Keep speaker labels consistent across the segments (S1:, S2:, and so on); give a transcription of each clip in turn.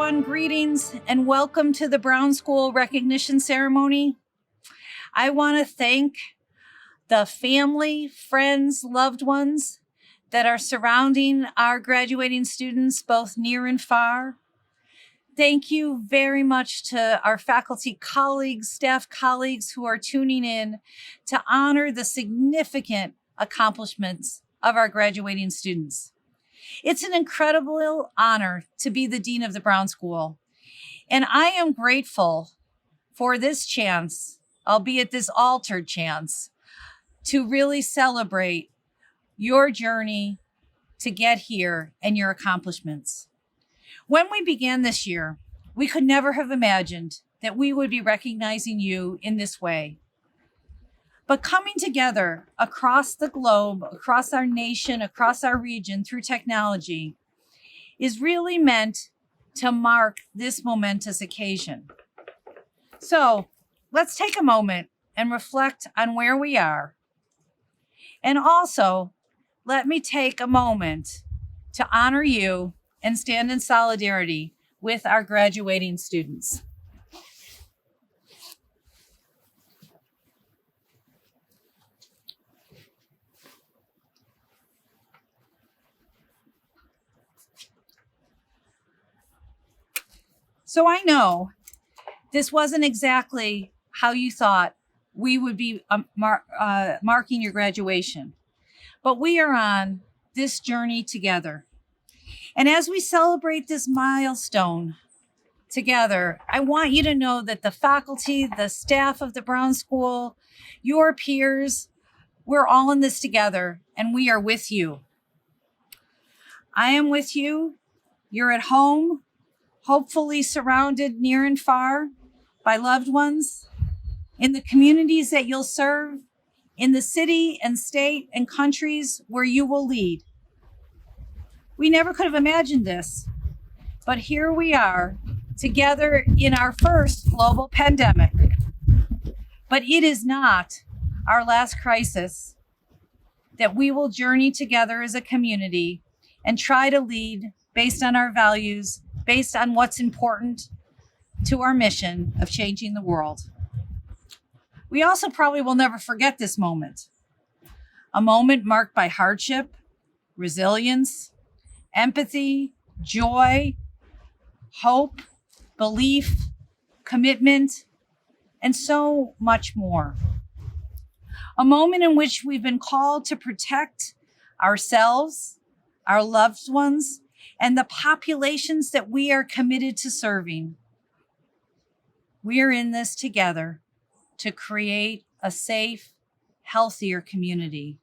S1: everyone. Greetings and welcome to the Brown School Recognition Ceremony. I want to thank the family, friends, loved ones that are surrounding our graduating students, both near and far. Thank you very much to our faculty colleagues, staff colleagues who are tuning in to honor the significant accomplishments of our graduating students. It's an incredible honor to be the Dean of the Brown School, and I am grateful for this chance, albeit this altered chance, to really celebrate your journey to get here and your accomplishments. When we began this year, we could never have imagined that we would be recognizing you in this way. But coming together across the globe, across our nation, across our region through technology is really meant to mark this momentous occasion. So let's take a moment and reflect on where we are. And also, let me take a moment to honor you and stand in solidarity with our graduating students. So I know this wasn't exactly how you thought we would be marking your graduation, but we are on this journey together. And as we celebrate this milestone together, I want you to know that the faculty, the staff of the Brown School, your peers, we're all in this together and we are with you. I am with you. You're at home, hopefully surrounded near and far by loved ones, in the communities that you'll serve, in the city and state and countries where you will lead. We never could have imagined this, but here we are together in our first global pandemic. But it is not our last crisis, that we will journey together as a community and try to lead based on our values, based on what's important to our mission of changing the world. We also probably will never forget this moment, a moment marked by hardship, resilience, empathy, joy, hope, belief, commitment, and so much more. A moment in which we've been called to protect ourselves, our loved ones, and the populations that we are committed to serving. We are in this together to create a safe, healthier community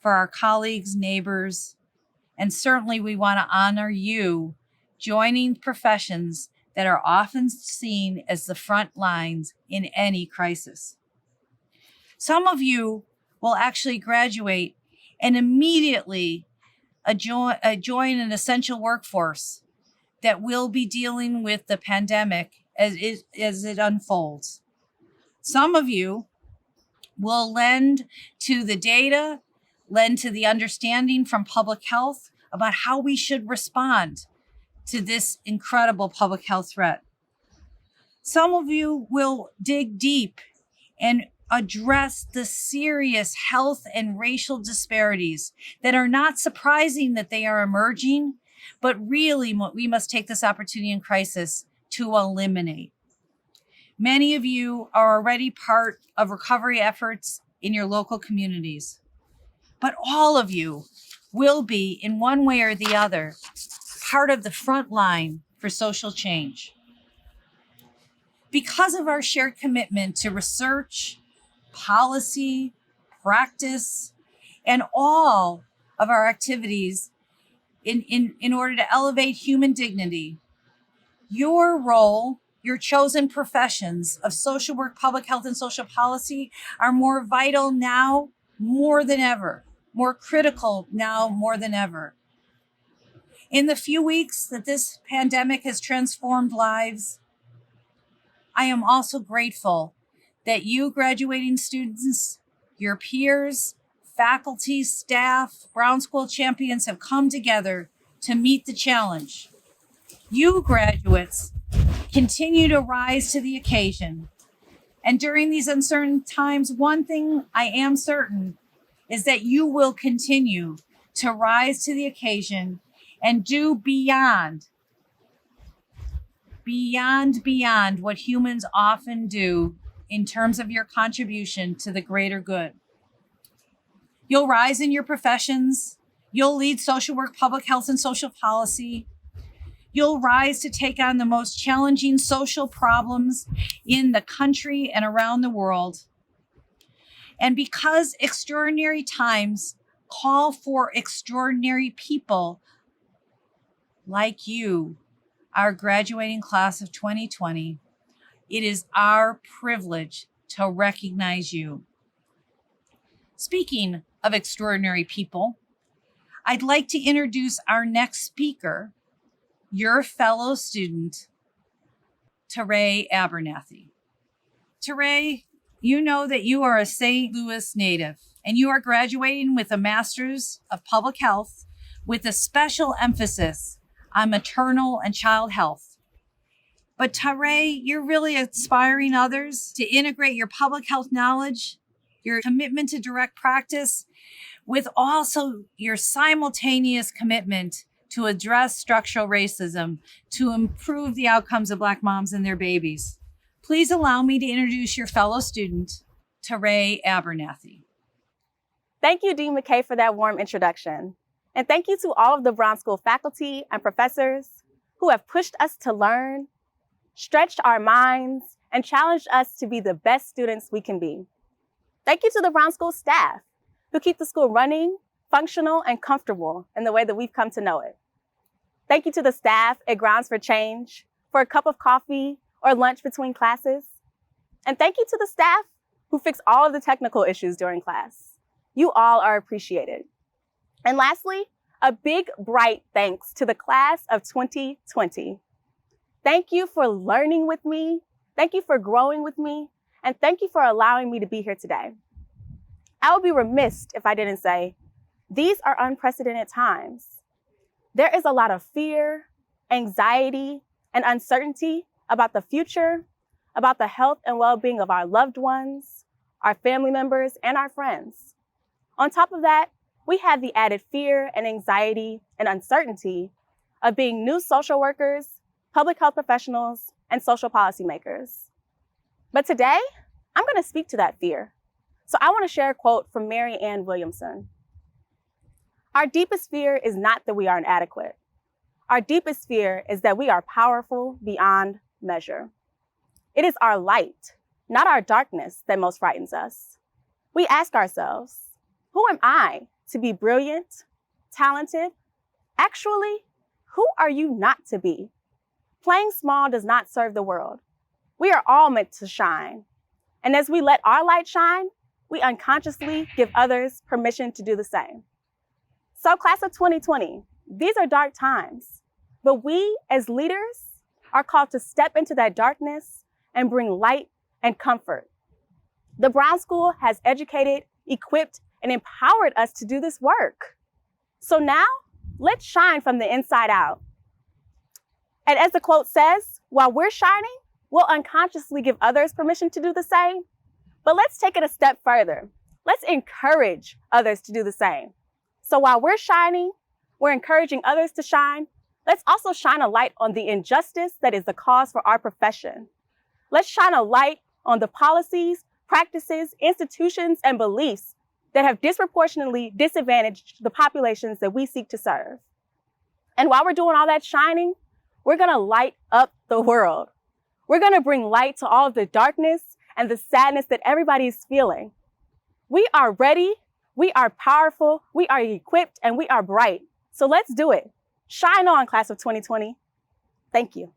S1: for our colleagues, neighbors, and certainly we want to honor you joining professions that are often seen as the front lines in any crisis. Some of you will actually graduate and immediately join an essential workforce that will be dealing with the pandemic as it unfolds. Some of you will lend to the data, lend to the understanding from public health about how we should respond to this incredible public health threat. Some of you will dig deep and address the serious health and racial disparities that are not surprising that they are emerging, but really we must take this opportunity in crisis to eliminate. Many of you are already part of recovery efforts in your local communities, but all of you will be, in one way or the other, part of the front line for social change. Because of our shared commitment to research, policy, practice, and all of our activities in order to elevate human dignity, your role, your chosen professions of social work, public health, and social policy are more vital now more than ever, more critical now more than ever. In the few weeks that this pandemic has transformed lives, I am also grateful that you graduating students, your peers, faculty, staff, Brown School champions have come together to meet the challenge. You graduates continue to rise to the occasion. And during these uncertain times, one thing I am certain is that you will continue to rise to the occasion and do beyond what humans often do in terms of your contribution to the greater good. You'll rise in your professions. You'll lead social work, public health, and social policy. You'll rise to take on the most challenging social problems in the country and around the world. And because extraordinary times call for extraordinary people like you, our graduating class of 2020, it is our privilege to recognize you. Speaking of extraordinary people, I'd like to introduce our next speaker, your fellow student, Tirae Abernathy. Tirae, you know that you are a St. Louis native, and you are graduating with a Master's of Public Health with a special emphasis on maternal and child health. But Tirae, you're really inspiring others to integrate your public health knowledge, your commitment to direct practice, with also your simultaneous commitment to address structural racism, to improve the outcomes of Black moms and their babies. Please allow me to introduce your fellow student, Tirae Abernathy.
S2: Thank you, Dean McKay, for that warm introduction. And thank you to all of the Brown School faculty and professors who have pushed us to learn, stretched our minds, and challenged us to be the best students we can be. Thank you to the Brown School staff who keep the school running, functional, and comfortable in the way that we've come to know it. Thank you to the staff at Grounds for Change for a cup of coffee or lunch between classes. And thank you to the staff who fix all of the technical issues during class. You all are appreciated. And lastly, a big, bright thanks to the class of 2020. Thank you for learning with me. Thank you for growing with me. And thank you for allowing me to be here today. I would be remiss if I didn't say, these are unprecedented times. There is a lot of fear, anxiety, and uncertainty about the future, about the health and well-being of our loved ones, our family members, and our friends. On top of that, we have the added fear and anxiety and uncertainty of being new social workers, public health professionals, and social policymakers. But today, I'm going to speak to that fear. So I want to share a quote from Mary Ann Williamson. Our deepest fear is not that we are inadequate. Our deepest fear is that we are powerful beyond measure. It is our light, not our darkness, that most frightens us. We ask ourselves, who am I to be brilliant, talented? Actually, who are you not to be? Playing small does not serve the world. We are all meant to shine. And as we let our light shine, we unconsciously give others permission to do the same. So class of 2020, these are dark times, but we as leaders are called to step into that darkness and bring light and comfort. The Brown School has educated, equipped, and empowered us to do this work. So now, let's shine from the inside out. And as the quote says, while we're shining, we'll unconsciously give others permission to do the same. But let's take it a step further. Let's encourage others to do the same. So while we're shining, we're encouraging others to shine. Let's also shine a light on the injustice that is the cause for our profession. Let's shine a light on the policies, practices, institutions, and beliefs that have disproportionately disadvantaged the populations that we seek to serve. And while we're doing all that shining, we're gonna light up the world. We're gonna bring light to all of the darkness and the sadness that everybody is feeling. We are ready, we are powerful, we are equipped, and we are bright. So let's do it. Shine on, class of 2020. Thank you.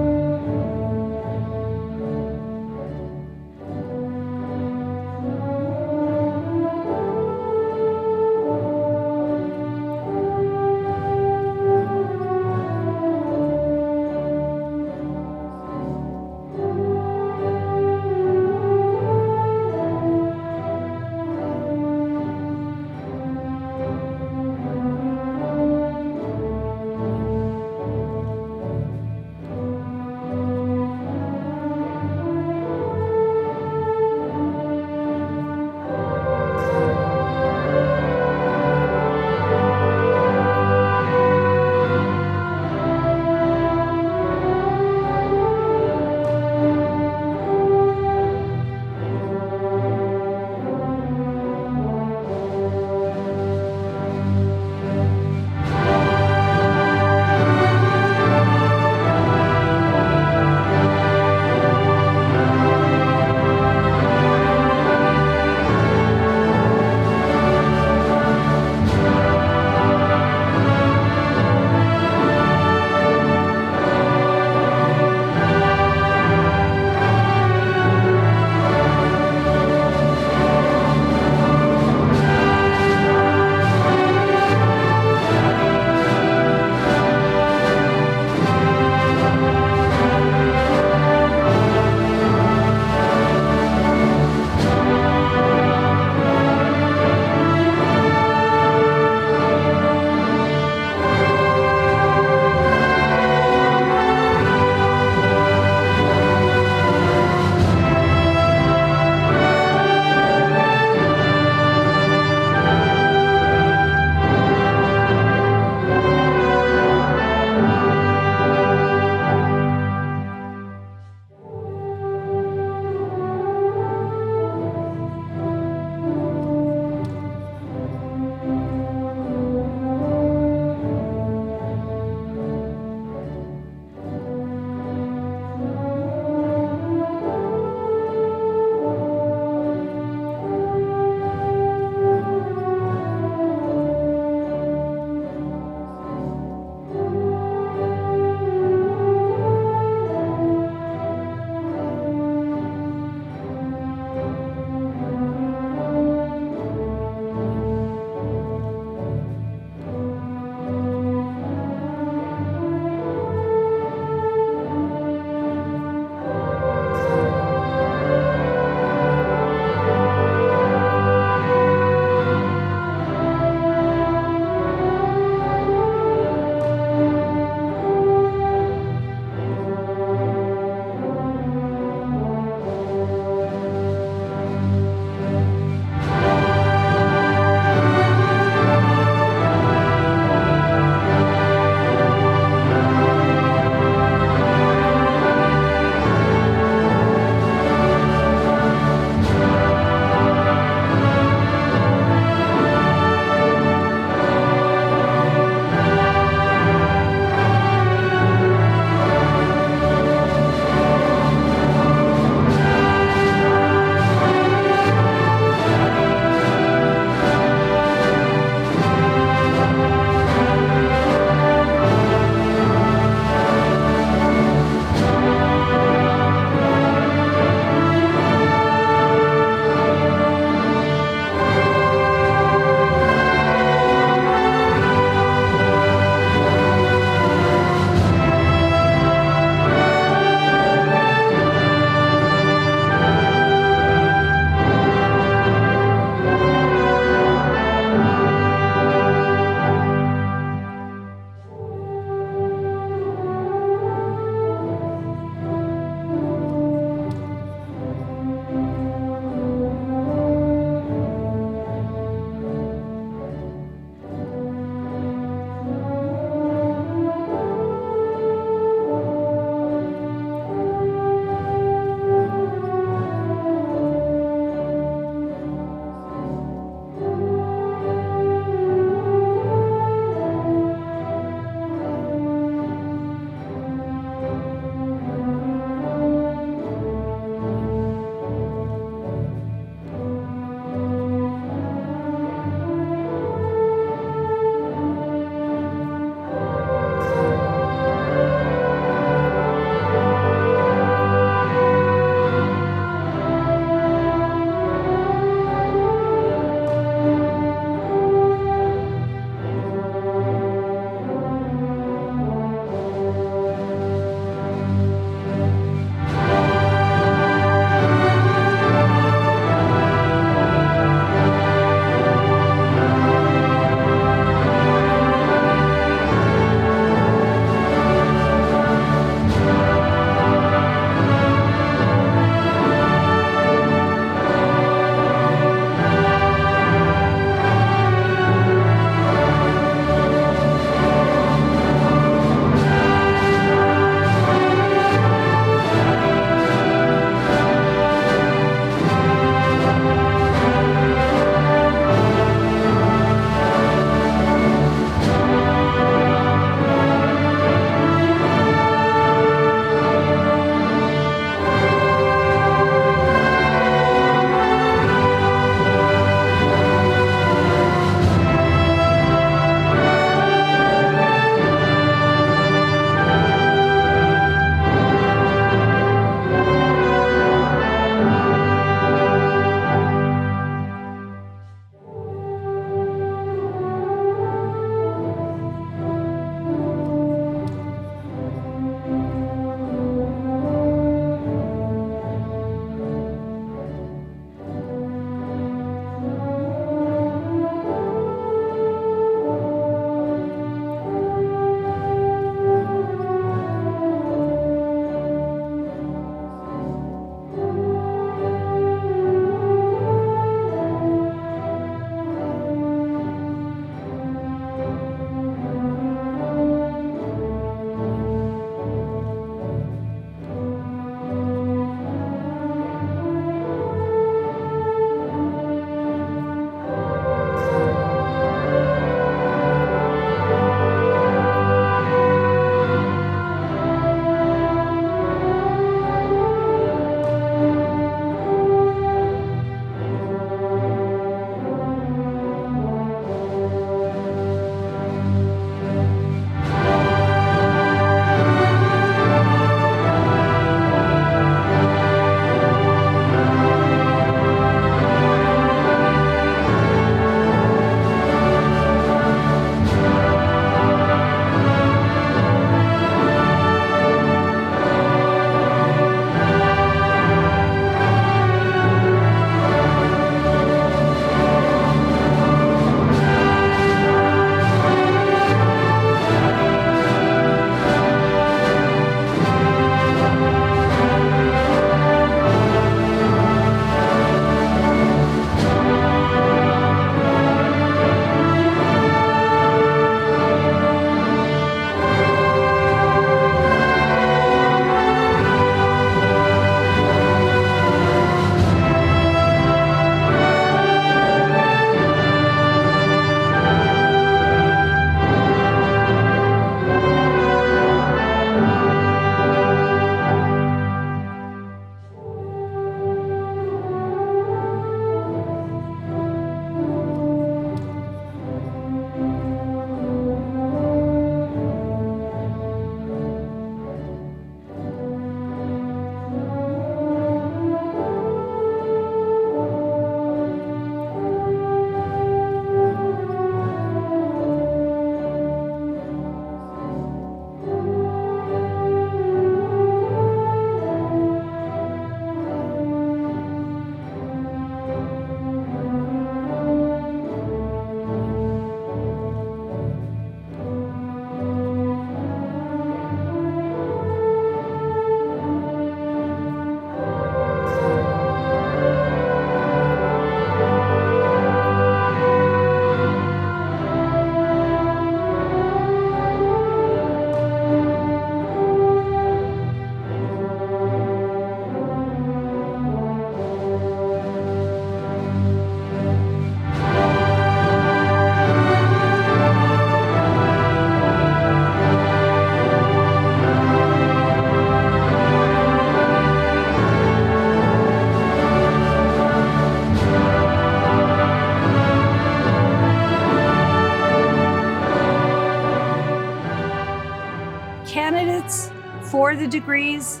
S1: for the degrees,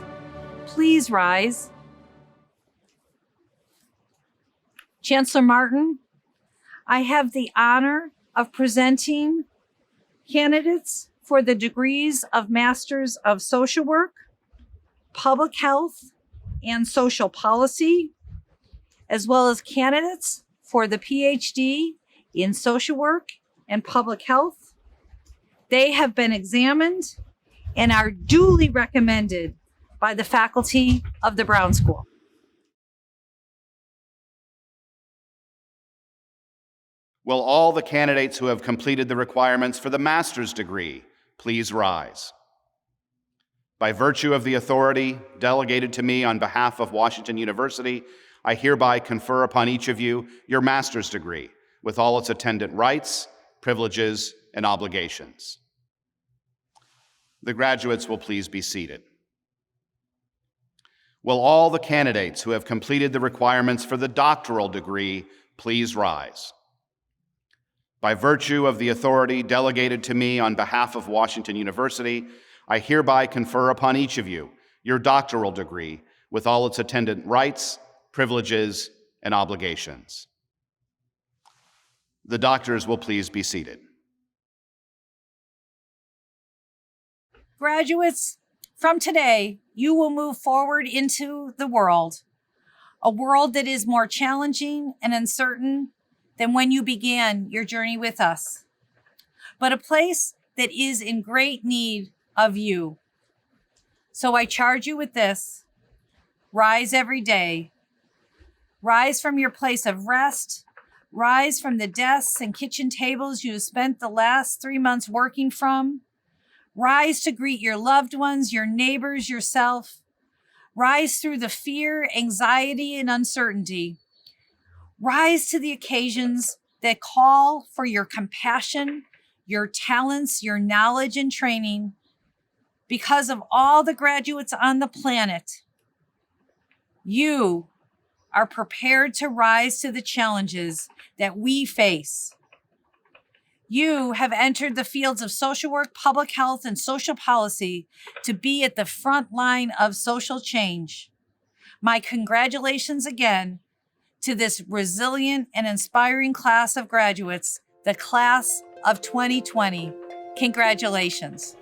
S1: please rise. Chancellor Martin, I have the honor of presenting candidates for the degrees of Masters of Social Work, Public Health, and Social Policy, as well as candidates for the PhD in Social Work and Public Health. They have been examined and are duly recommended by the faculty of the Brown School.
S3: Will all the candidates who have completed the requirements for the master's degree please rise? By virtue of the authority delegated to me on behalf of Washington University, I hereby confer upon each of you your master's degree with all its attendant rights, privileges, and obligations. The graduates will please be seated. Will all the candidates who have completed the requirements for the doctoral degree please rise? By virtue of the authority delegated to me on behalf of Washington University, I hereby confer upon each of you your doctoral degree with all its attendant rights, privileges, and obligations. The doctors will please be seated.
S1: Graduates, from today, you will move forward into the world, a world that is more challenging and uncertain than when you began your journey with us, but a place that is in great need of you. So I charge you with this: rise every day. Rise from your place of rest. Rise from the desks and kitchen tables you have spent the last 3 months working from. Rise to greet your loved ones, your neighbors, yourself. Rise through the fear, anxiety, and uncertainty. Rise to the occasions that call for your compassion, your talents, your knowledge, and training. Because of all the graduates on the planet, you are prepared to rise to the challenges that we face. You have entered the fields of social work, public health, and social policy to be at the front line of social change. My congratulations again to this resilient and inspiring class of graduates, the class of 2020. Congratulations.